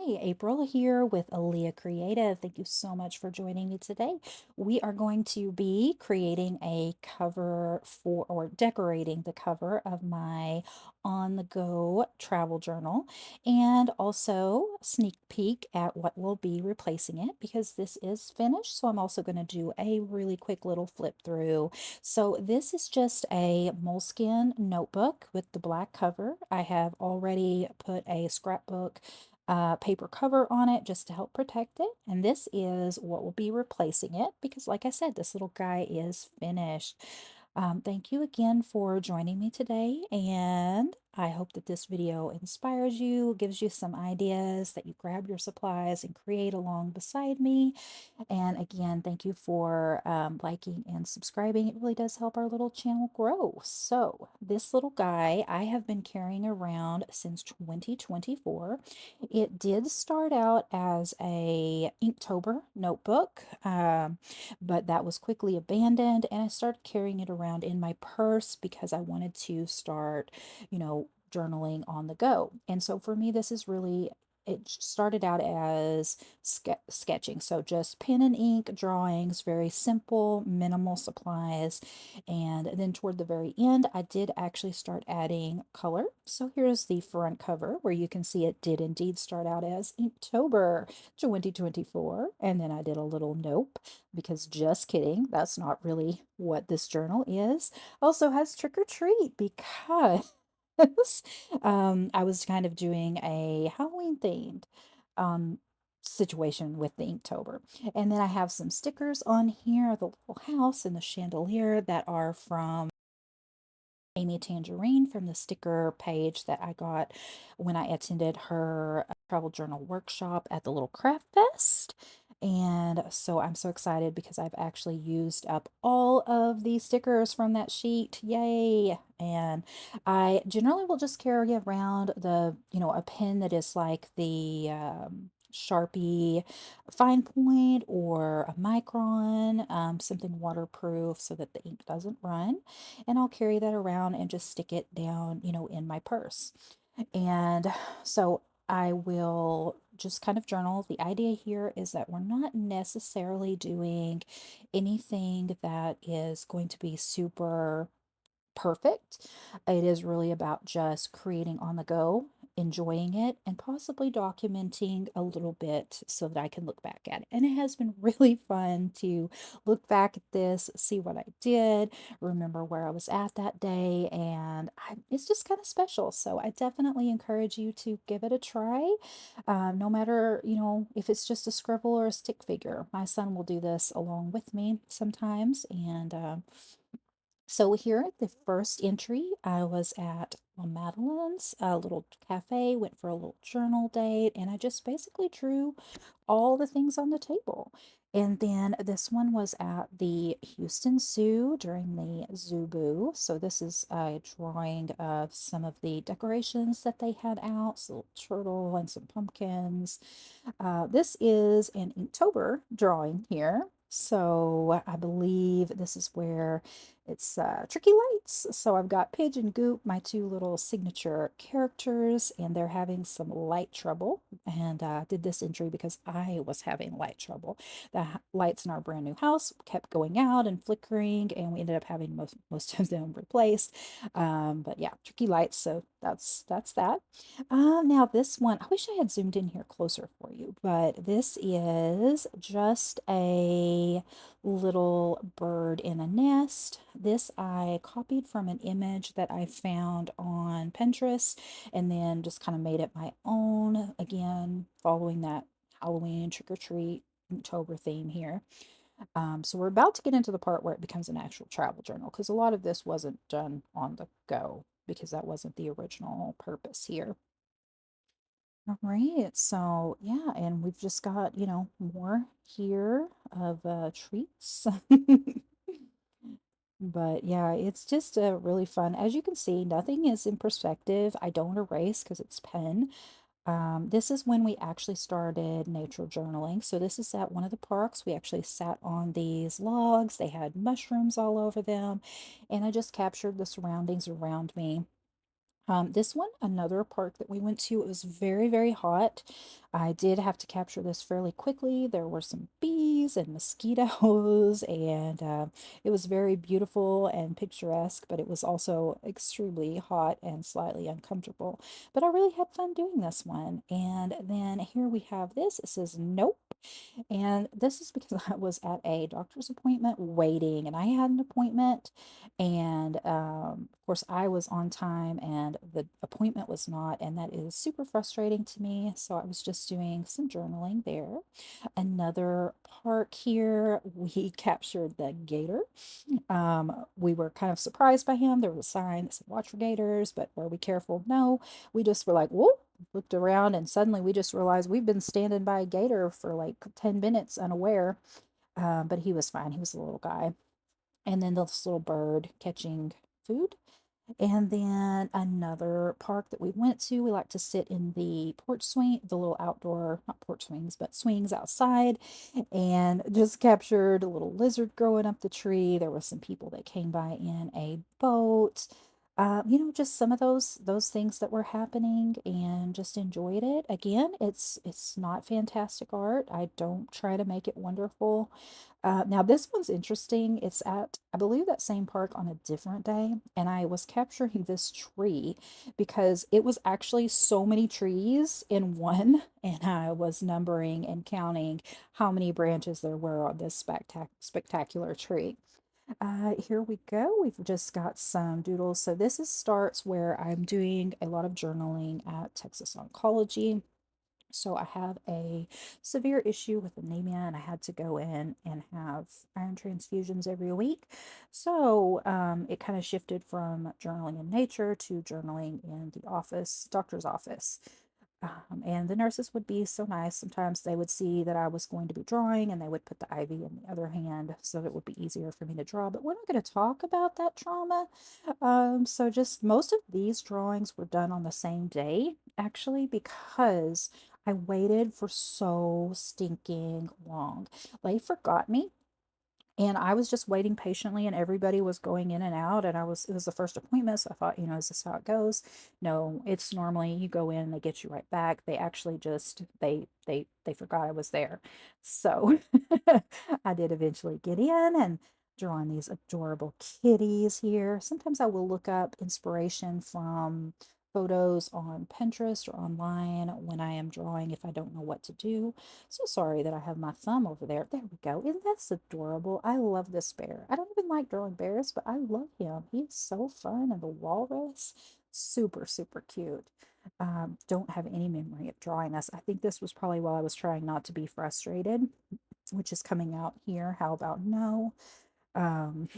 Hi, April here with Alea Creative. Thank you so much for joining me today. We are going to be creating a cover for, or decorating the cover of my on-the-go travel journal, and also sneak peek at what will be replacing it because this is finished. So I'm also going to do a really quick little flip through. So this is just a moleskin notebook with the black cover. I have already put a scrapbook paper cover on it just to help protect it. And this is what will be replacing it because, like I said, this little guy is finished. Thank you again for joining me today, and I hope that this video inspires you, gives you some ideas, that you grab your supplies and create along beside me. And again, thank you for liking and subscribing. It really does help our little channel grow. So this little guy I have been carrying around since 2024. It did start out as a Inktober notebook, but that was quickly abandoned, and I started carrying it around in my purse because I wanted to start, journaling on the go. And so for me, this is really it started out as sketching. So just pen and ink drawings, very simple, minimal supplies. And then toward the very end, I did actually start adding color. So here's the front cover where you can see it did indeed start out as Inktober 2024. And then I did a little nope because just kidding, that's not really what this journal is. Also has trick or treat because I was kind of doing a Halloween themed um, situation with the Inktober. And then I have some stickers on here, the little house and the chandelier that are from Amy Tangerine from the sticker page that I got when I attended her travel journal workshop at the little craft fest. And so I'm so excited because I've actually used up all of the stickers from that sheet. Yay! And I generally will just carry around a pen that is like the Sharpie fine point or a micron, something waterproof so that the ink doesn't run, and I'll carry that around and just stick it down, in my purse. And so I will just kind of journal. The idea here is that we're not necessarily doing anything that is going to be super perfect. It is really about just creating on the go, enjoying it, and possibly documenting a little bit so that I can look back at it. And it has been really fun to look back at this, see what I did, remember where I was at that day, and it's just kind of special. So I definitely encourage you to give it a try, no matter, if it's just a scribble or a stick figure. My son will do this along with me sometimes, and so here at the first entry, I was at Madeline's, a little cafe, went for a little journal date, and I just basically drew all the things on the table. And then this one was at the Houston Zoo during the Zoo Boo. So this is a drawing of some of the decorations that they had out, so a little turtle and some pumpkins. This is an Inktober drawing here. So I believe this is where it's Tricky Lights. So I've got Pidge and Goop, my two little signature characters, and they're having some light trouble. And did this entry because I was having light trouble. The lights in our brand new house kept going out and flickering, and we ended up having most of them replaced. But yeah, Tricky Lights. So that's that. Now this one, I wish I had zoomed in here closer for you, but this is just a little bird in a nest. This I copied from an image that I found on Pinterest and then just kind of made it my own, again, following that Halloween trick or treat October theme here. So we're about to get into the part where it becomes an actual travel journal because a lot of this wasn't done on the go because that wasn't the original purpose here. All right, so yeah, and we've just got, more here of treats. But yeah, it's just really fun. As you can see, nothing is in perspective. I don't erase because it's pen. This is when we actually started nature journaling. So this is at one of the parks. We actually sat on these logs. They had mushrooms all over them, and I just captured the surroundings around me. This one, another park that we went to, it was very, very hot. I did have to capture this fairly quickly. There were some bees and mosquitoes, and it was very beautiful and picturesque, but it was also extremely hot and slightly uncomfortable. But I really had fun doing this one. And then here we have this. It says, nope. And this is because I was at a doctor's appointment waiting, and I had an appointment. And of course, I was on time and the appointment was not. And that is super frustrating to me. So I was just doing some journaling there. Another park here, we captured the gator. We were kind of surprised by him. There was a sign that said, watch for gators, but were we careful? No. We just were like, whoa, looked around, and suddenly we just realized we've been standing by a gator for like 10 minutes unaware. But he was fine. He was a little guy. And then this little bird catching food. And then another park that we went to, we like to sit in the porch swing, the little outdoor, not porch swings, but swings outside, and just captured a little lizard growing up the tree. There were some people that came by in a boat. Just some of those things that were happening, and just enjoyed it. Again, it's not fantastic art. I don't try to make it wonderful. Now this one's interesting. It's at, I believe, that same park on a different day, and I was capturing this tree because it was actually so many trees in one, and I was numbering and counting how many branches there were on this spectacular tree. Here we go. We've just got some doodles. So this is starts where I'm doing a lot of journaling at Texas Oncology. So I have a severe issue with anemia, and I had to go in and have iron transfusions every week. So it kind of shifted from journaling in nature to journaling in the office, doctor's office. And the nurses would be so nice. Sometimes they would see that I was going to be drawing, and they would put the IV in the other hand so that it would be easier for me to draw. But we're not going to talk about that trauma. So just most of these drawings were done on the same day, actually, because I waited for so stinking long. They forgot me, and I was just waiting patiently, and everybody was going in and out, and it was the first appointment, so I thought, is this how it goes? No, it's normally you go in, they get you right back. They actually just they forgot I was there. So I did eventually get in and drawing these adorable kitties here. Sometimes I will look up inspiration from photos on Pinterest or online when I am drawing if I don't know what to do. So sorry that I have my thumb over there. There we go. Isn't that adorable? I love this bear. I don't even like drawing bears, but I love him. He's so fun. And the walrus, super, super cute. Don't have any memory of drawing this. I think this was probably while I was trying not to be frustrated, which is coming out here. How about no? Um,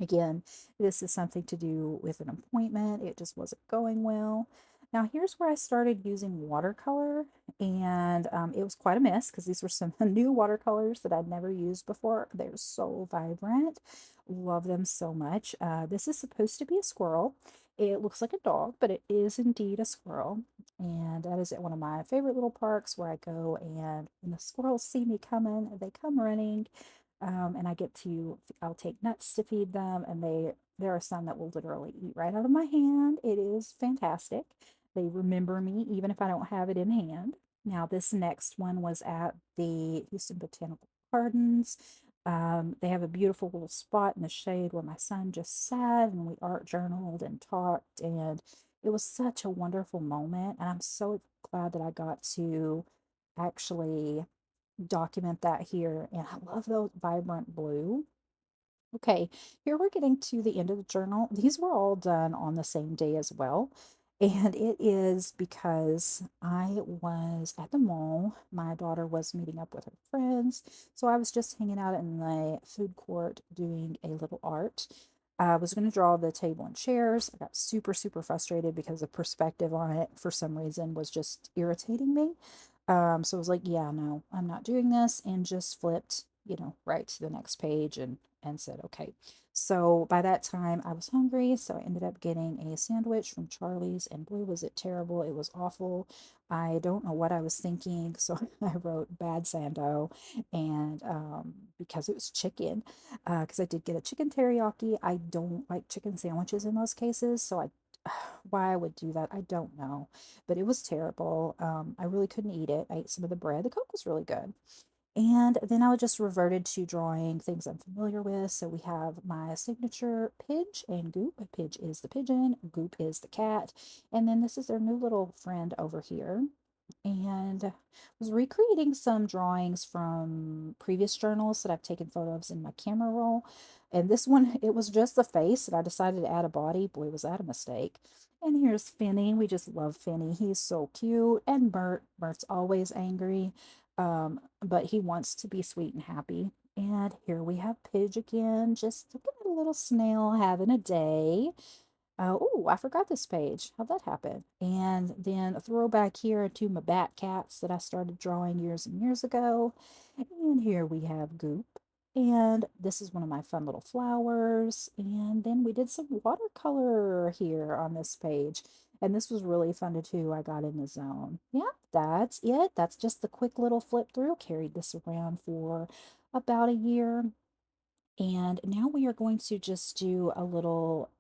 Again, this is something to do with an appointment. It just wasn't going well. Now, here's where I started using watercolor, and it was quite a mess because these were some new watercolors that I'd never used before. They're so vibrant. Love them so much. This is supposed to be a squirrel. It looks like a dog, but it is indeed a squirrel. And that is at one of my favorite little parks where I go, and when the squirrels see me coming, they come running, and I'll take nuts to feed them, and there are some that will literally eat right out of my hand. It is fantastic. They remember me even if I don't have it in hand. Now, this next one was at the Houston Botanical Gardens. They have a beautiful little spot in the shade where my son just sat, and we art journaled and talked, and it was such a wonderful moment. And I'm so glad that I got to actually document that here. And I love those vibrant blue. Okay, here we're getting to the end of the journal. These were all done on the same day as well. And it is because I was at the mall. My daughter was meeting up with her friends. So I was just hanging out in the food court doing a little art. I was going to draw the table and chairs. I got super, super frustrated because the perspective on it, for some reason, was just irritating me. So I was like, yeah, no, I'm not doing this, and just flipped, right to the next page and said, okay. So by that time, I was hungry, so I ended up getting a sandwich from Charlie's, and boy, was it terrible. It was awful. I don't know what I was thinking, so I wrote bad sando, and because it was chicken, because I did get a chicken teriyaki. I don't like chicken sandwiches in most cases, so I why I would do that, I don't know, but it was terrible. I really couldn't eat it. I ate some of the bread. The Coke was really good. And then I just reverted to drawing things I'm familiar with. So we have my signature Pidge and Goop. Pidge is the pigeon, Goop is the cat. And then this is their new little friend over here. And was recreating some drawings from previous journals that I've taken photos in my camera roll. And this one, it was just the face, and I decided to add a body. Boy, was that a mistake. And here's Finny. We just love Finny. He's so cute. And Bert. Bert's always angry, but he wants to be sweet and happy. And here we have Pidge again, just looking at a little snail having a day. Oh, I forgot this page. How'd that happen? And then a throwback here to my bat cats that I started drawing years and years ago. And here we have Goop. And this is one of my fun little flowers. And then we did some watercolor here on this page. And this was really fun to do. I got in the zone. Yeah, that's it. That's just the quick little flip through. Carried this around for about a year. And now we are going to just do a little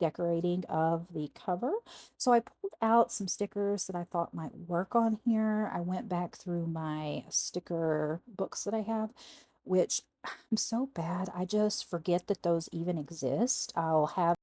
decorating of the cover. So I pulled out some stickers that I thought might work on here. I went back through my sticker books that I have, which I'm so bad. I just forget that those even exist. I'll have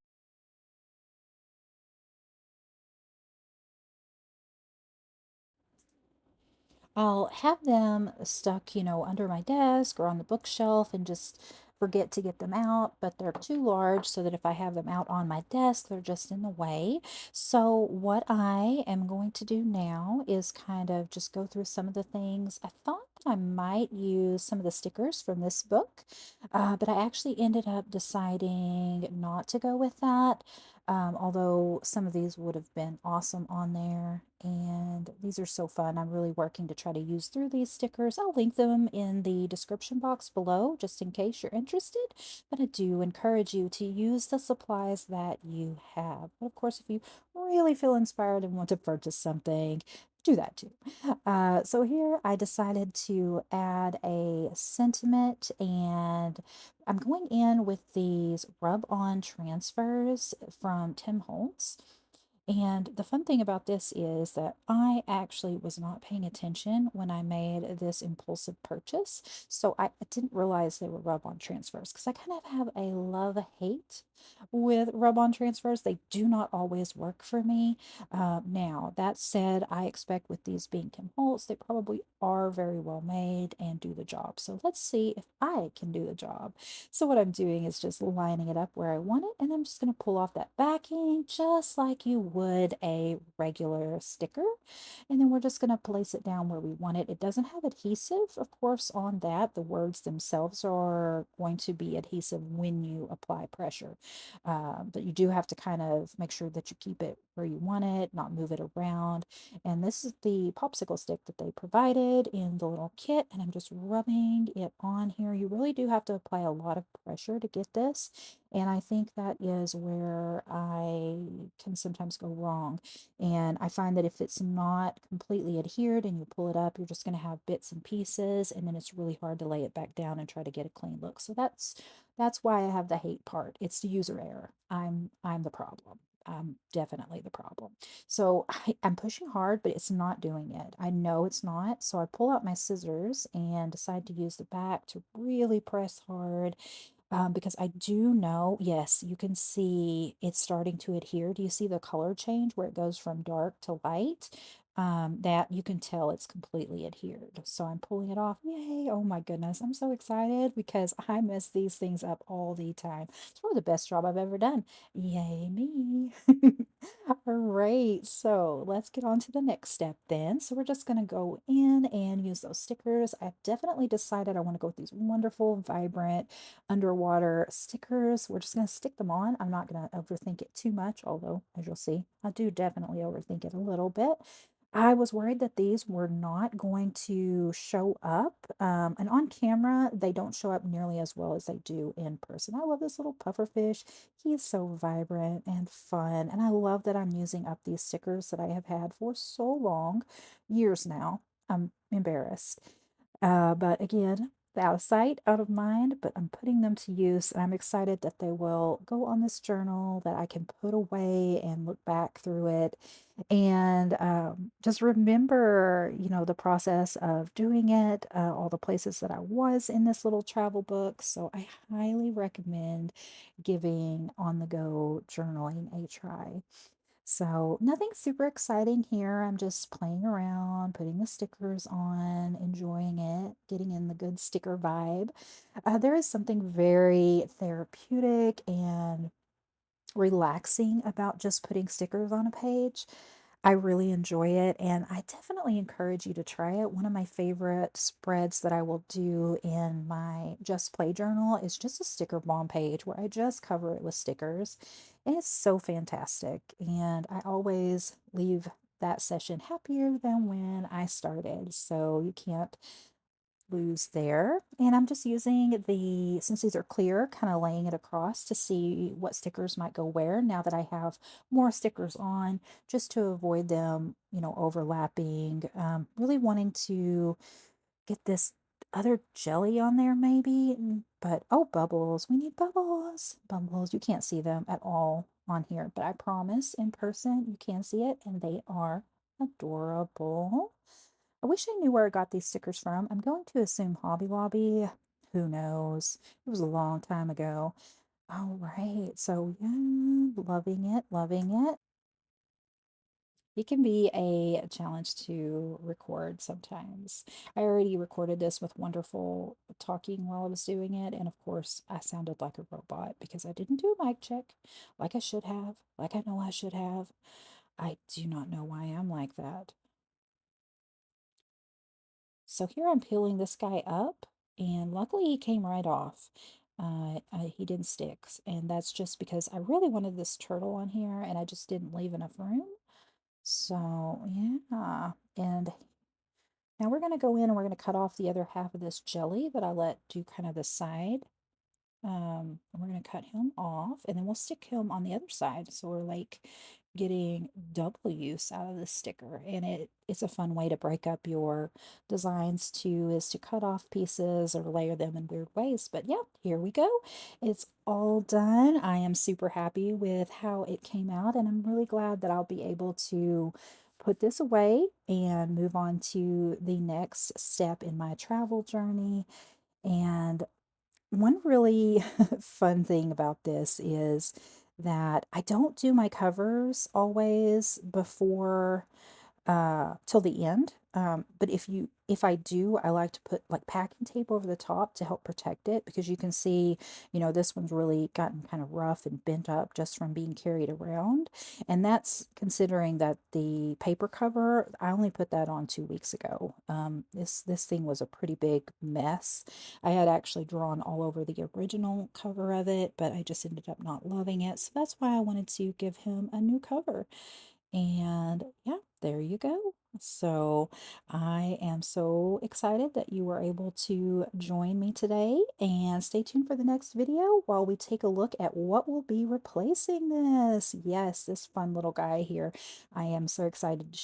them stuck, under my desk or on the bookshelf and just forget to get them out, but they're too large so that if I have them out on my desk, they're just in the way. So, what I am going to do now is kind of just go through some of the things. I thought that I might use some of the stickers from this book, but I actually ended up deciding not to go with that. Although some of these would have been awesome on there, and these are so fun. I'm really working to try to use through these stickers. I'll link them in the description box below just in case you're interested, but I do encourage you to use the supplies that you have. But of course, if you really feel inspired and want to purchase something, do that too. So here I decided to add a sentiment, and I'm going in with these rub-on transfers from Tim Holtz. And the fun thing about this is that I actually was not paying attention when I made this impulsive purchase. So I didn't realize they were rub-on transfers because I kind of have a love-hate with rub-on transfers. They do not always work for me. Now, that said, I expect with these being Tim Holtz, they probably are very well made and do the job. So let's see if I can do the job. So what I'm doing is just lining it up where I want it, and I'm just going to pull off that backing just like you would a regular sticker. And then we're just going to place it down where we want it. It doesn't have adhesive, of course, on that. The words themselves are going to be adhesive when you apply pressure. But you do have to kind of make sure that you keep it where you want it, not move it around. And this is the popsicle stick that they provided in the little kit, and I'm just rubbing it on here. You really do have to apply a lot of pressure to get this, and I think that is where I can sometimes go wrong. And I find that if it's not completely adhered and you pull it up, you're just going to have bits and pieces, and then it's really hard to lay it back down and try to get a clean look. So that's why I have the hate part. It's the user error. I'm the problem. I'm definitely the problem. So I'm pushing hard, but it's not doing it. I know it's not. So I pull out my scissors and decide to use the back to really press hard, because I do know, yes, you can see it's starting to adhere. Do you see the color change where it goes from dark to light? That you can tell it's completely adhered. So I'm pulling it off. Yay. Oh my goodness. I'm so excited because I mess these things up all the time. It's probably the best job I've ever done. Yay, me. All right, so let's get on to the next step then. So we're just going to go in and use those stickers. I've definitely decided I want to go with these wonderful, vibrant underwater stickers. We're just going to stick them on. I'm not going to overthink it too much, although, as you'll see, I do definitely overthink it a little bit. I was worried that these were not going to show up. And on camera, they don't show up nearly as well as they do in person. I love this little pufferfish. He is so vibrant and fun. And I love that I'm using up these stickers that I have had for so long, years now. I'm embarrassed. But again, out of sight, out of mind, but I'm putting them to use. And I'm excited that they will go on this journal that I can put away and look back through it and just remember, the process of doing it, all the places that I was in this little travel book. So I highly recommend giving on the go journaling a try. So, nothing super exciting here. I'm just playing around, putting the stickers on, enjoying it, getting in the good sticker vibe. There is something very therapeutic and relaxing about just putting stickers on a page. I really enjoy it, and I definitely encourage you to try it. One of my favorite spreads that I will do in my Just Play journal is just a sticker bomb page where I just cover it with stickers. And it's so fantastic. And I always leave that session happier than when I started. So you can't lose there. And I'm just using since these are clear, kind of laying it across to see what stickers might go where now that I have more stickers on, just to avoid them, overlapping. Really wanting to get this other jelly on there maybe, but oh, bubbles. We need bubbles. Bubbles. You can't see them at all on here, but I promise in person you can see it and they are adorable. I wish I knew where I got these stickers from. I'm going to assume Hobby Lobby. Who knows? It was a long time ago. All right. So, yeah, loving it, loving it. It can be a challenge to record sometimes. I already recorded this with wonderful talking while I was doing it. And of course, I sounded like a robot because I didn't do a mic check like I should have, like I know I should have. I do not know why I'm like that. So here I'm peeling this guy up, and luckily he came right off. He didn't stick, and that's just because I really wanted this turtle on here, and I just didn't leave enough room. So yeah, and now we're gonna go in and we're gonna cut off the other half of this jelly that I let do kind of the side. And we're going to cut him off and then we'll stick him on the other side. So we're like getting double use out of this sticker. And it's a fun way to break up your designs too, is to cut off pieces or layer them in weird ways. But yeah, here we go. It's all done. I am super happy with how it came out, and I'm really glad that I'll be able to put this away and move on to the next step in my travel journey. And one really fun thing about this is that I don't do my covers always before till the end. But if I do, I like to put like packing tape over the top to help protect it, because you can see, this one's really gotten kind of rough and bent up just from being carried around. And that's considering that the paper cover, I only put that on 2 weeks ago. This thing was a pretty big mess. I had actually drawn all over the original cover of it, but I just ended up not loving it. So that's why I wanted to give him a new cover. And yeah, there you go. So I am so excited that you were able to join me today, and stay tuned for the next video while we take a look at what will be replacing this. Yes, this fun little guy here. I am so excited to